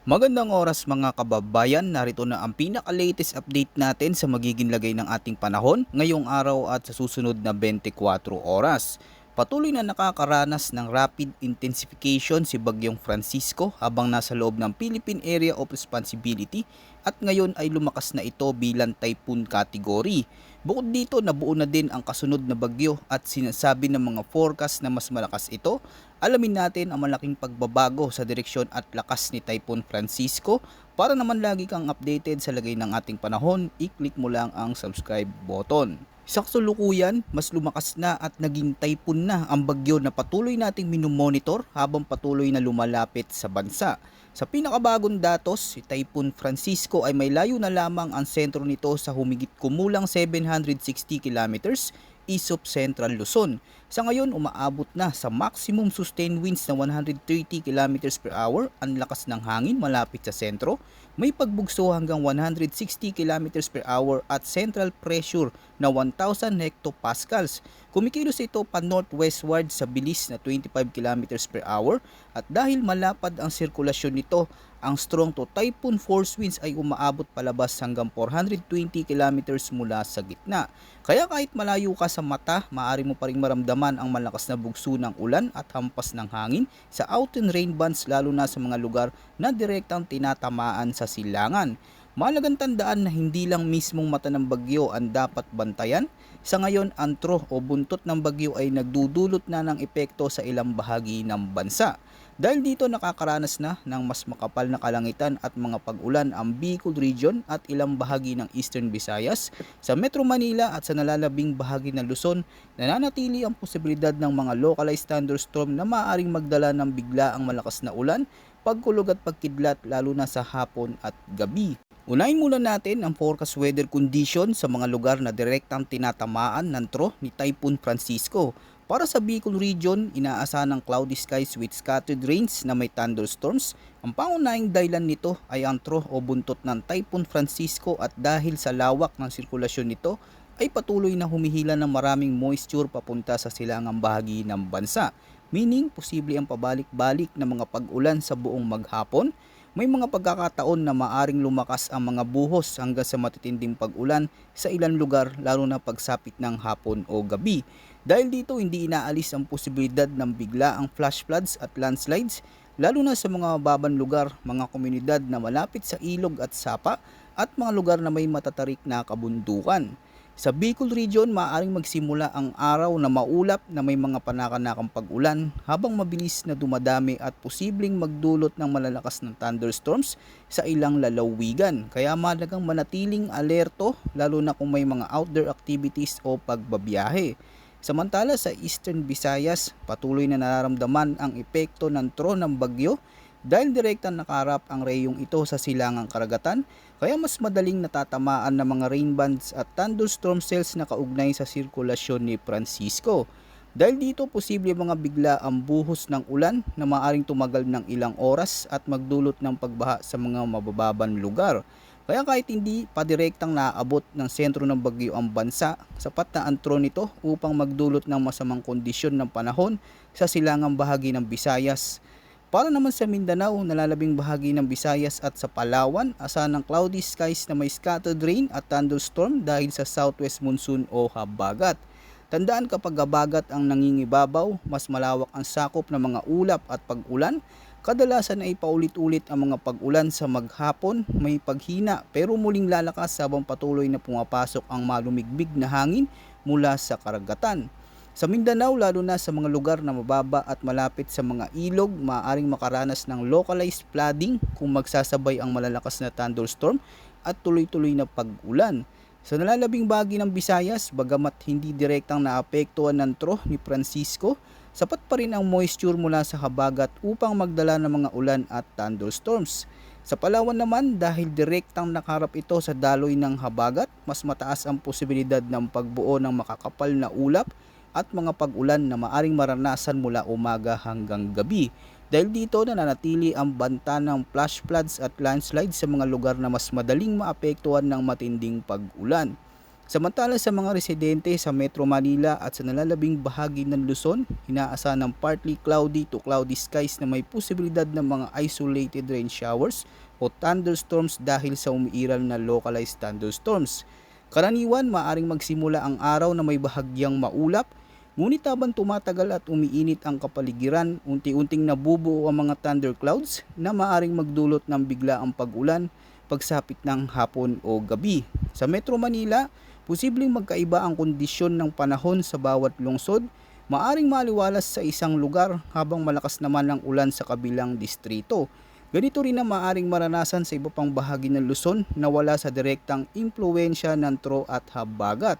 Magandang oras mga kababayan, narito na ang pinaka-latest update natin sa magiging lagay ng ating panahon ngayong araw at sa susunod na 24 oras. Patuloy na nakakaranas ng rapid intensification si Bagyong Francisco habang nasa loob ng Philippine Area of Responsibility at ngayon ay lumakas na ito bilang typhoon category. Bukod dito, nabuo na din ang kasunod na bagyo at sinasabi ng mga forecast na mas malakas ito. Alamin natin ang malaking pagbabago sa direksyon at lakas ni Typhoon Francisco. Para naman lagi kang updated sa lagay ng ating panahon, i-click mo lang ang subscribe button. Sa kasalukuyan, mas lumakas na at naging typhoon na ang bagyo na patuloy nating minomonitor habang patuloy na lumalapit sa bansa. Sa pinakabagong datos, si Typhoon Francisco ay may layo na lamang ang sentro nito sa humigit kumulang 760 kilometers east of Central Luzon. Sa ngayon, umaabot na sa maximum sustained winds na 130 kilometers per hour ang lakas ng hangin malapit sa sentro. May pagbugso hanggang 160 kilometers per hour at central pressure na 1,000 hectopascals. Kumikilos ito pa northwestward sa bilis na 25 kilometers per hour at dahil malapad ang sirkulasyon nito, ang strong to typhoon force winds ay umaabot palabas hanggang 420 kilometers mula sa gitna. Kaya kahit malayo ka sa mata, maaari mo pa rin maramdaman ang malakas na bugso ng ulan at hampas ng hangin sa outer rain bands, lalo na sa mga lugar na direktang tinatamaan sa silangan. Mahalagang tandaan na hindi lang mismong mata ng bagyo ang dapat bantayan. Sa ngayon, ang trough o buntot ng bagyo ay nagdudulot na ng epekto sa ilang bahagi ng bansa. Dahil dito nakakaranas na ng mas makapal na kalangitan at mga pag-ulan ang Bicol Region at ilang bahagi ng Eastern Visayas. Sa Metro Manila at sa nalalabing bahagi ng Luzon, nananatili ang posibilidad ng mga localized thunderstorm na maaaring magdala ng biglaang malakas na ulan, pagkulog at pagkidlat lalo na sa hapon at gabi. Unahin muna natin ang forecast weather condition sa mga lugar na direktang tinatamaan ng trough ni Typhoon Francisco. Para sa Bicol Region, inaasahan ng cloudy skies with scattered rains na may thunderstorms. Ang pangunahing dahilan nito ay ang trough o buntot ng Typhoon Francisco at dahil sa lawak ng sirkulasyon nito ay patuloy na humihila ng maraming moisture papunta sa silangang bahagi ng bansa. Meaning, posible ang pabalik-balik na mga pag-ulan sa buong maghapon. May mga pagkakataon na maaring lumakas ang mga buhos hanggang sa matitinding pag-ulan sa ilang lugar, lalo na pagsapit ng hapon o gabi. Dahil dito, hindi inaalis ang posibilidad ng bigla ang flash floods at landslides, lalo na sa mga mababang lugar, mga komunidad na malapit sa ilog at sapa, at mga lugar na may matatarik na kabundukan. Sa Bicol Region, maaaring magsimula ang araw na maulap na may mga panakanakang pag-ulan habang mabilis na dumadami at posibleng magdulot ng malalakas na thunderstorms sa ilang lalawigan. Kaya mahalagang manatiling alerto lalo na kung may mga outdoor activities o pagbabiyahe. Samantala sa Eastern Visayas, patuloy na nararamdaman ang epekto ng trough ng bagyo dahil direktang nakaharap ang reyong ito sa silangang karagatan, kaya mas madaling natatamaan ng mga rain bands at thunderstorm cells na kaugnay sa sirkulasyon ni Francisco. Dahil dito, posible mga bigla ang buhos ng ulan na maaaring tumagal ng ilang oras at magdulot ng pagbaha sa mga mabababang lugar. Kaya kahit hindi pa direktang naaabot ng sentro ng bagyo ang bansa, sapat na antro nito upang magdulot ng masamang kondisyon ng panahon sa silangang bahagi ng Visayas. Para naman sa Mindanao, nalalabing bahagi ng Visayas at sa Palawan, asahan ng cloudy skies na may scattered rain at thunderstorm dahil sa southwest monsoon o habagat. Tandaan, kapag habagat ang nangingibabaw, mas malawak ang sakop ng mga ulap at pag-ulan. Kadalasan ay paulit-ulit ang mga pag-ulan sa maghapon, may paghina pero muling lalakas habang patuloy na pumapasok ang malumigbig na hangin mula sa karagatan. Sa Mindanao, lalo na sa mga lugar na mababa at malapit sa mga ilog, maaaring makaranas ng localized flooding kung magsasabay ang malalakas na thunderstorm at tuloy-tuloy na pag-ulan. Sa nalalabing bahagi ng Visayas, bagamat hindi direktang naapektuhan ng trough ni Francisco, sapat pa rin ang moisture mula sa habagat upang magdala ng mga ulan at thunderstorms. Sa Palawan naman, dahil direktang nakaharap ito sa daloy ng habagat, mas mataas ang posibilidad ng pagbuo ng makakapal na ulap at mga pag-ulan na maaring maranasan mula umaga hanggang gabi. Dahil dito nananatili ang banta ng flash floods at landslides sa mga lugar na mas madaling maapektuhan ng matinding pag-ulan. Samantala sa mga residente sa Metro Manila at sa nalalabing bahagi ng Luzon, inaasahan ng partly cloudy to cloudy skies na may posibilidad ng mga isolated rain showers o thunderstorms dahil sa umiiral na localized thunderstorms. Karaniwan, maaring magsimula ang araw na may bahagyang maulap, ngunit habang tumatagal at umiinit ang kapaligiran, unti-unting nabubuo ang mga thunderclouds na maaring magdulot ng biglaang pag-ulan pagsapit ng hapon o gabi. Sa Metro Manila, posibleng magkaiba ang kondisyon ng panahon sa bawat lungsod, maaring maliwalas sa isang lugar habang malakas naman ang ulan sa kabilang distrito. Ganito rin ang maaring maranasan sa iba pang bahagi ng Luzon na wala sa direktang impluensya ng tro at habagat.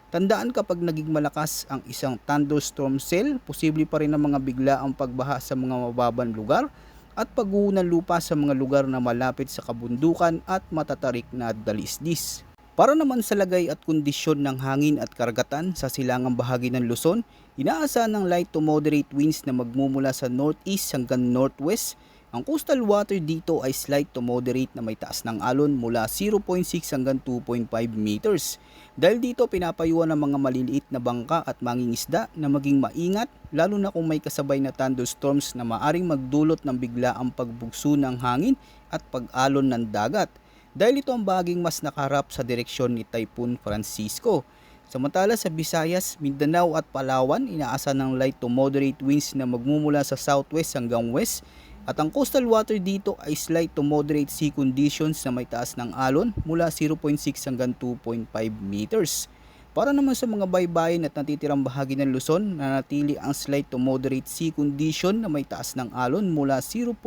Tandaan kapag naging malakas ang isang thunderstorm cell, posible pa rin ang mga biglaang pagbaha sa mga mababang lugar at pagguho ng lupa sa mga lugar na malapit sa kabundukan at matatarik na dalisdis. Para naman sa lagay at kondisyon ng hangin at karagatan sa silangang bahagi ng Luzon, inaasahan ng light to moderate winds na magmumula sa northeast hanggang northwest. Ang coastal water dito ay slight to moderate na may taas ng alon mula 0.6 hanggang 2.5 meters. Dahil dito pinapayuhan ng mga maliliit na bangka at mangingisda na maging maingat, lalo na kung may kasabay na thunderstorms na maaring magdulot ng biglaang pagbugso ng hangin at pag-alon ng dagat. Dahil ito ang bahaging mas nakaharap sa direksyon ni Typhoon Francisco. Samantala sa Visayas, Mindanao at Palawan, inaasahan ng light to moderate winds na magmumula sa southwest hanggang west. At ang coastal water dito ay slight to moderate sea conditions na may taas ng alon mula 0.6 hanggang 2.5 meters. Para naman sa mga baybayin at natitirang bahagi ng Luzon, nanatili ang slight to moderate sea condition na may taas ng alon mula 0.6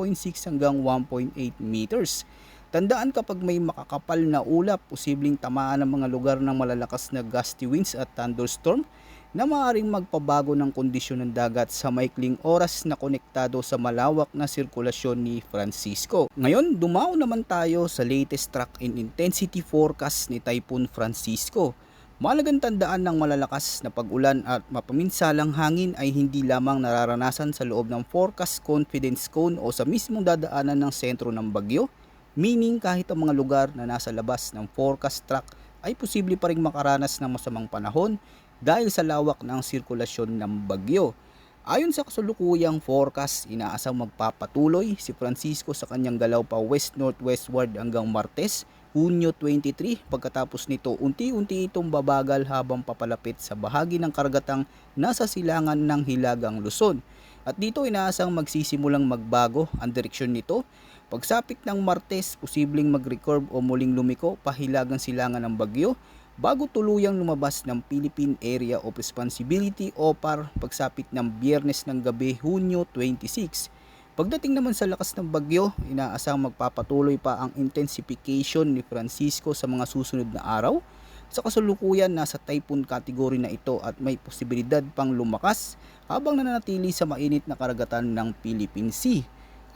hanggang 1.8 meters. Tandaan kapag may makakapal na ulap, posibleng tamaan ng mga lugar ng malalakas na gusty winds at thunderstorm na maaaring magpabago ng kondisyon ng dagat sa maikling oras na konektado sa malawak na sirkulasyon ni Francisco. Ngayon, dumao naman tayo sa latest track in intensity forecast ni Typhoon Francisco. Mahalagang tandaan ng malalakas na pag-ulan at mapaminsalang hangin ay hindi lamang nararanasan sa loob ng forecast confidence cone o sa mismong dadaanan ng sentro ng bagyo, meaning kahit ang mga lugar na nasa labas ng forecast track ay posible pa rin makaranas ng masamang panahon dahil sa lawak ng sirkulasyon ng bagyo. Ayon sa kasalukuyang forecast, inaasang magpapatuloy si Francisco sa kanyang galaw pa west-northwestward hanggang Martes, Hunyo 23. Pagkatapos nito, unti-unti itong babagal habang papalapit sa bahagi ng karagatang nasa silangan ng Hilagang Luzon. At dito inaasang magsisimulang magbago ang direksyon nito. Pagsapit ng Martes, posibleng mag-recurve o muling lumiko pahilagang silangan ng bagyo bago tuluyang lumabas ng Philippine Area of Responsibility o PAR pagsapit ng Biyernes ng gabi, Hunyo 26. Pagdating naman sa lakas ng bagyo, inaasang magpapatuloy pa ang intensification ni Francisco sa mga susunod na araw. Sa kasalukuyan, nasa typhoon category na ito at may posibilidad pang lumakas habang nananatili sa mainit na karagatan ng Philippine Sea.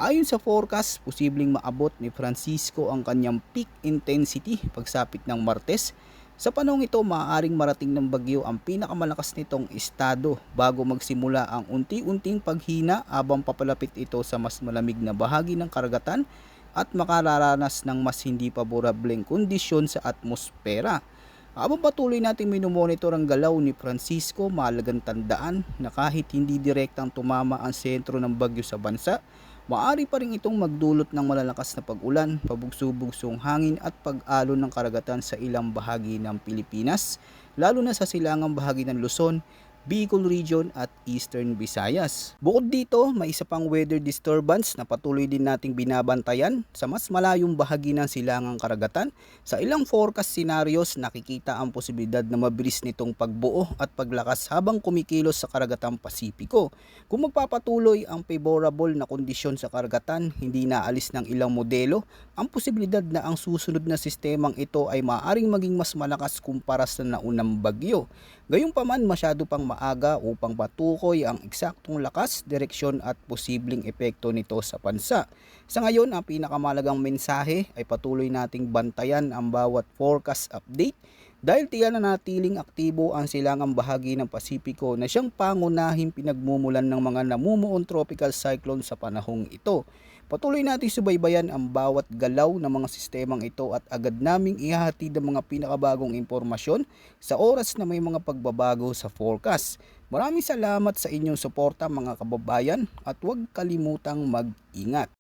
Ayon sa forecast, posibleng maabot ni Francisco ang kanyang peak intensity pagsapit ng Martes. Sa panahong ito, maaaring marating ng bagyo ang pinakamalakas nitong estado bago magsimula ang unti-unting paghina habang papalapit ito sa mas malamig na bahagi ng karagatan at makararanas ng mas hindi paborableng kondisyon sa atmosfera. Habang patuloy nating minomonitor ang galaw ni Francisco, mahalagang tandaan na kahit hindi direktang tumama ang sentro ng bagyo sa bansa, maaari pa rin itong magdulot ng malalakas na pag-ulan, pabugso-bugsong hangin at pag-alon ng karagatan sa ilang bahagi ng Pilipinas, lalo na sa silangang bahagi ng Luzon, Bicol Region at Eastern Visayas. Bukod dito, may isa pang weather disturbance na patuloy din nating binabantayan sa mas malayong bahagi ng silangang karagatan. Sa ilang forecast scenarios, nakikita ang posibilidad na mabilis nitong pagbuo at paglakas habang kumikilos sa karagatang Pasipiko. Kung magpapatuloy ang favorable na kondisyon sa karagatan, hindi naalis ng ilang modelo ang posibilidad na ang susunod na sistemang ito ay maaaring maging mas malakas kumpara sa naunang bagyo. Gayunpaman, masyado pang maaga upang patukoy ang eksaktong lakas, direksyon at posibleng epekto nito sa bansa. Sa ngayon, ang pinakamalagang mensahe ay patuloy nating bantayan ang bawat forecast update dahil tiyan na natiling aktibo ang silangang bahagi ng Pasipiko na siyang pangunahing pinagmumulan ng mga namumuong tropical cyclone sa panahong ito. Patuloy nating subaybayan ang bawat galaw ng mga sistemang ito at agad naming ihahatid ang mga pinakabagong impormasyon sa oras na may mga pagbabago sa forecast. Maraming salamat sa inyong suporta mga kababayan at huwag kalimutang mag-ingat.